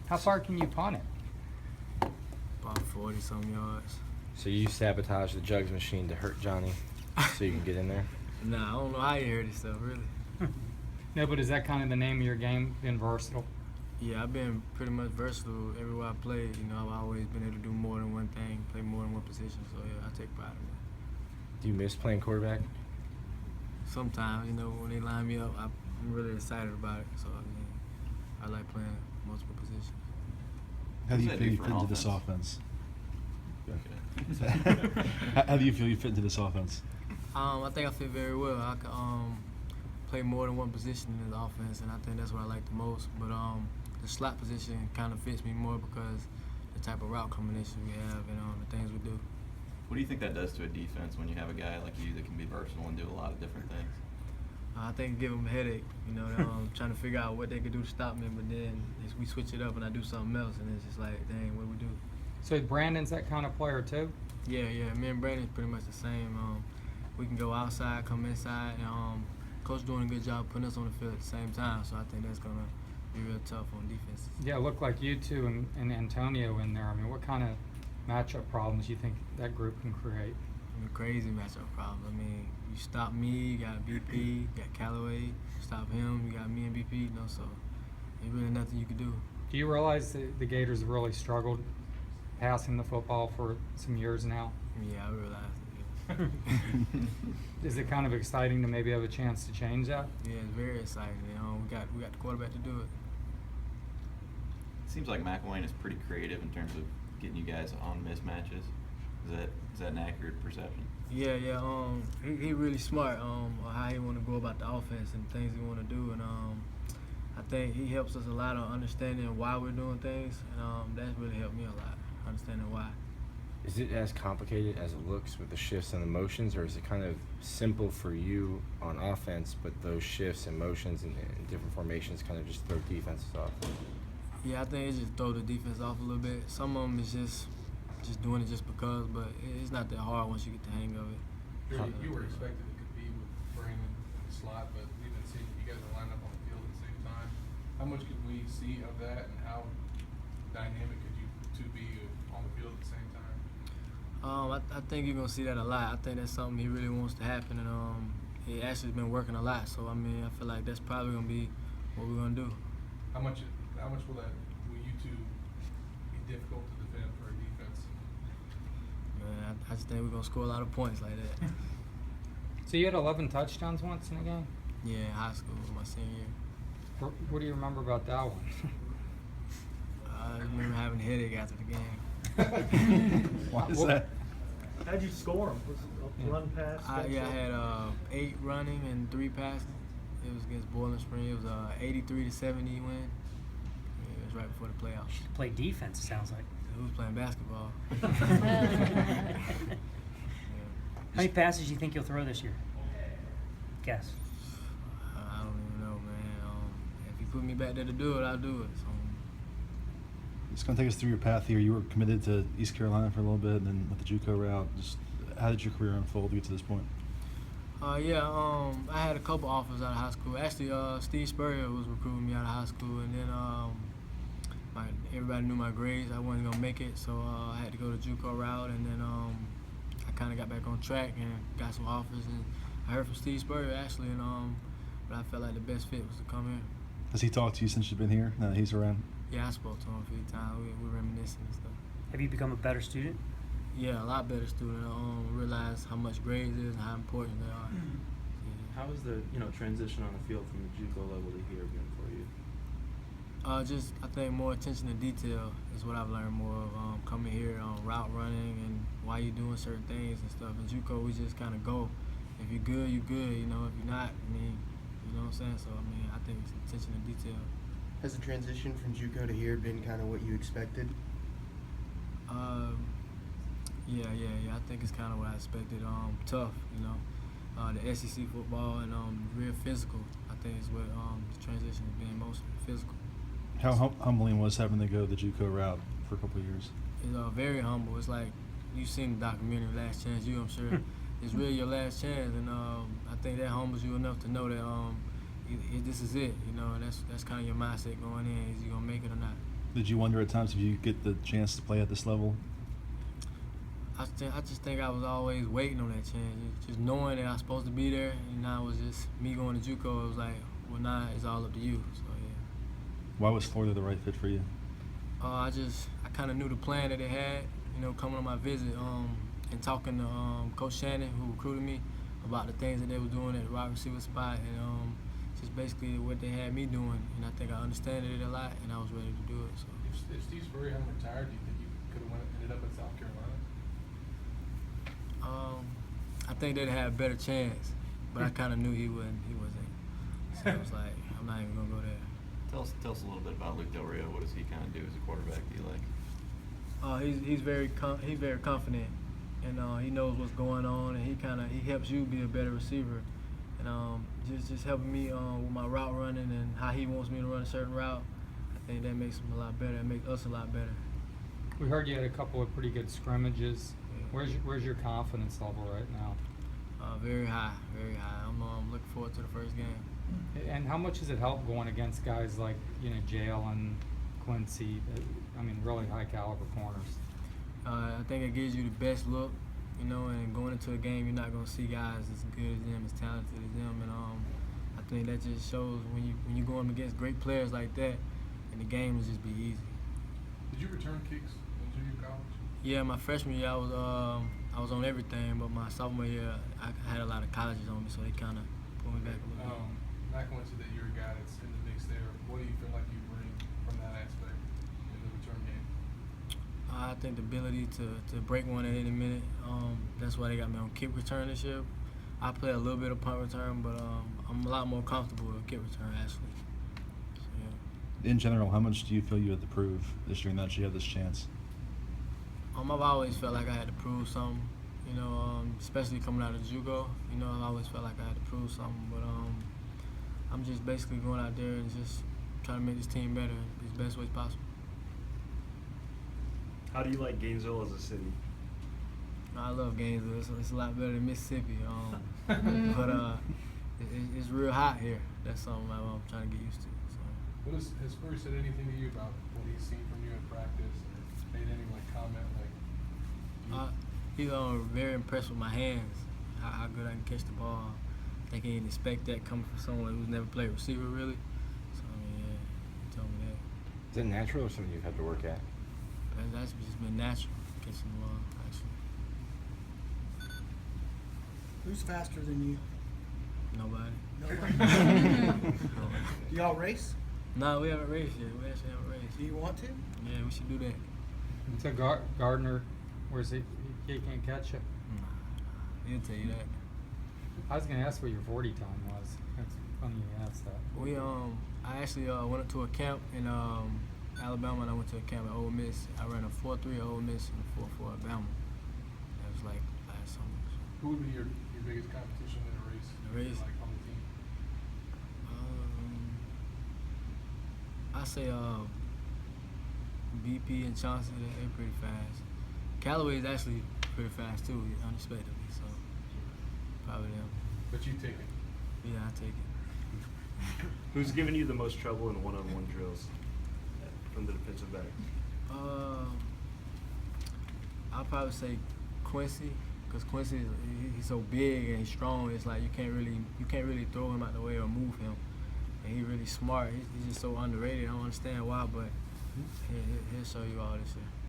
How far can you punt it? About 40-some yards. So you sabotage the jugs machine to hurt Johnny so you can get in there? Nah, I don't know how you heard this stuff, really. No, but is that kind of the name of your game, being versatile? Yeah, I've been pretty much versatile everywhere I played. You know, I've always been able to do more than one thing, play more than one position. So, yeah, I take pride in that. Do you miss playing quarterback? Sometimes, you know, when they line me up, I'm really excited about it. So, I mean, I like playing multiple positions. How do you What feel does you that fit do into for this an offense? Okay. How do you feel you fit into this offense? I think I fit very well. I can play more than one position in the offense, and I think that's what I like the most. But the slot position kind of fits me more because the type of route combination we have and the things we do. What do you think that does to a defense when you have a guy like you that can be versatile and do a lot of different things? I think it give them a headache, you know, trying to figure out what they could do to stop me, but then we switch it up and I do something else, and it's just like, dang, what do we do? So Brandon's that kind of player too? Yeah, me and Brandon's pretty much the same. We can go outside, come inside, and Coach doing a good job putting us on the field at the same time, so I think that's going to be real tough on defenses. Yeah, it looked like you two and Antonio in there. I mean, what kind of matchup problems do you think that group can create? I mean, crazy matchup problems. I mean, you stop me, you got BP, you got Callaway. You stop him, you got me and BP. You know, so ain't really nothing you can do. Do you realize that the Gators have really struggled passing the football for some years now? Yeah, I realize it. Yeah. Is it kind of exciting to maybe have a chance to change that? Yeah, it's very exciting. You know, we got the quarterback to do it. It seems like McElwain is pretty creative in terms of getting you guys on mismatches. Is that an accurate perception? Yeah. He really smart on how he want to go about the offense and things he want to do, and I think he helps us a lot on understanding why we're doing things, and that's really helped me a lot, understanding why. Is it as complicated as it looks with the shifts and the motions, or is it kind of simple for you on offense, but those shifts and motions and different formations kind of just throw defenses off? Yeah, I think it just throw the defense off a little bit. Some of them is just doing it just because, but it's not that hard once you get the hang of it. You were expected to compete with Brandon in the slot, but we've been seeing you guys are lined up on the field at the same time. How much could we see of that, and how dynamic could you two be on the field at the same time? I think you're gonna see that a lot. I think that's something he really wants to happen, and it actually been working a lot. So I mean, I feel like that's probably gonna be what we're gonna do. How much will you two be difficult to defend for a defense? Man, I just think we're gonna score a lot of points like that. So you had 11 touchdowns once in a game? Yeah, in high school, my senior year. What do you remember about that one? I remember having a headache after the game. Why is that? How'd you score them? Was it a run pass? I had 8 running and 3 passing. It was against Boiling Spring. It was 83-70 win. Yeah, it was right before the playoffs. Should play defense, it sounds like. Who was playing basketball? How many passes do you think you'll throw this year? Guess. I don't even know, man. If you put me back there to do it, I'll do it. So, It's going to take us through your path here. You were committed to East Carolina for a little bit, and then with the JUCO route. Just how did your career unfold to get to this point? I had a couple offers out of high school. Actually, Steve Spurrier was recruiting me out of high school, and then everybody knew my grades. I wasn't gonna make it, so I had to go the JUCO route, and then I kind of got back on track and got some offers. And I heard from Steve Spurrier actually, and but I felt like the best fit was to come here. Has he talked to you since you've been here? Now that he's around. Yeah, I spoke to him a few times. We reminiscing and stuff. Have you become a better student? Yeah, a lot better student. I realize how much grades is and how important they are. Yeah. How was the transition on the field from the JUCO level to here been for you? I think more attention to detail is what I've learned more of. Coming here on route running and why you're doing certain things and stuff. In JUCO, we just kind of go. If you're good, you're good. You know, if you're not, I mean, you know what I'm saying? So, I mean, I think it's attention to detail. Has the transition from JUCO to here been kind of what you expected? Yeah. I think it's kind of what I expected. Tough, you know. The SEC football and real physical. I think is what the transition has been most physical. How humbling was having to go the JUCO route for a couple of years? It's very humble. It's like you've seen the documentary Last Chance U, I'm sure. It's really your last chance, and I think that humbles you enough to know that this is it, you know, and that's kind of your mindset going in. Is you gonna make it or not? Did you wonder at times if you get the chance to play at this level? I just think I was always waiting on that chance, just knowing that I was supposed to be there, and now it was just me going to JUCO. It was like, well, now it's all up to you. So yeah. Why was Florida the right fit for you? I kind of knew the plan that they had, coming on my visit, and talking to Coach Shannon, who recruited me, about the things that they were doing at the wide receiver spot, and just basically what they had me doing. And I think I understood it a lot, and I was ready to do it. So. If Steve Spurrier hadn't retired, do you think you could have ended up at South Carolina? I think they'd have a better chance, but I kind of knew he wasn't. So I was like, I'm not even gonna go there. Tell us a little bit about Luke Del Rio. What does he kind of do as a quarterback? Do you like? He's very confident, and he knows what's going on, and he helps you be a better receiver, and just helping me with my route running and how he wants me to run a certain route. I think that makes him a lot better. It makes us a lot better. We heard you had a couple of pretty good scrimmages. Where's your confidence level right now? Very high, very high. I'm looking forward to the first game. And how much does it help going against guys like Jalen, Quincy? Really high caliber corners. I think it gives you the best look, and going into a game, you're not gonna see guys as good as them, as talented as them, and I think that just shows when you going against great players like that, and the game will just be easy. Did you return kicks in junior college? Yeah, my freshman year I was on everything, but my sophomore year I had a lot of colleges on me, so they kind of pulled me back a little bit. Not going to that you're a guy that's in the mix there. What do you feel like you bring from that aspect in the return game? I think the ability to break one at any minute. That's why they got me on kick return this year. I play a little bit of punt return, but I'm a lot more comfortable with kick return actually. So, yeah. In general, how much do you feel you had to prove this year, and that you had this chance? I've always felt like I had to prove something, especially coming out of JUCO. I've always felt like I had to prove something, but I'm just basically going out there and just trying to make this team better as best ways possible. How do you like Gainesville as a city? I love Gainesville. It's a lot better than Mississippi, but it's real hot here. That's something I'm trying to get used to. So. Has Spurrier said anything to you about what he's seen from you in practice, or made any comment He's very impressed with my hands, how good I can catch the ball. I think he didn't expect that coming from someone who's never played receiver really. So yeah, he told me that. Is that natural or something you've had to work at? That's just been natural, catching the ball actually. Who's faster than you? Nobody. Nobody. Do y'all race? No, we haven't raced yet. We actually haven't raced. Do you want to? Yeah, we should do that. So Gardner, where's he? He can't catch it. He'll tell you that. I was gonna ask what your 40 time was. That's funny you asked that. I actually went up to a camp in Alabama, and I went to a camp at Ole Miss. I ran a 4.3 at Ole Miss and a 4.4 at Bama. That was like last summer. Who would be your biggest competition in a race? The race? Like on the team? I say BP and Chauncey, they're pretty fast. Callaway is actually pretty fast too, unexpectedly. So probably them. But you take it. Yeah, I take it. Who's giving you the most trouble in one-on-one drills from the defensive back? I'll probably say Quincy, because Quincy he's so big and he's strong. It's like you can't really throw him out the way or move him. And he's really smart. He's just so underrated. I don't understand why, but he'll show you all this year.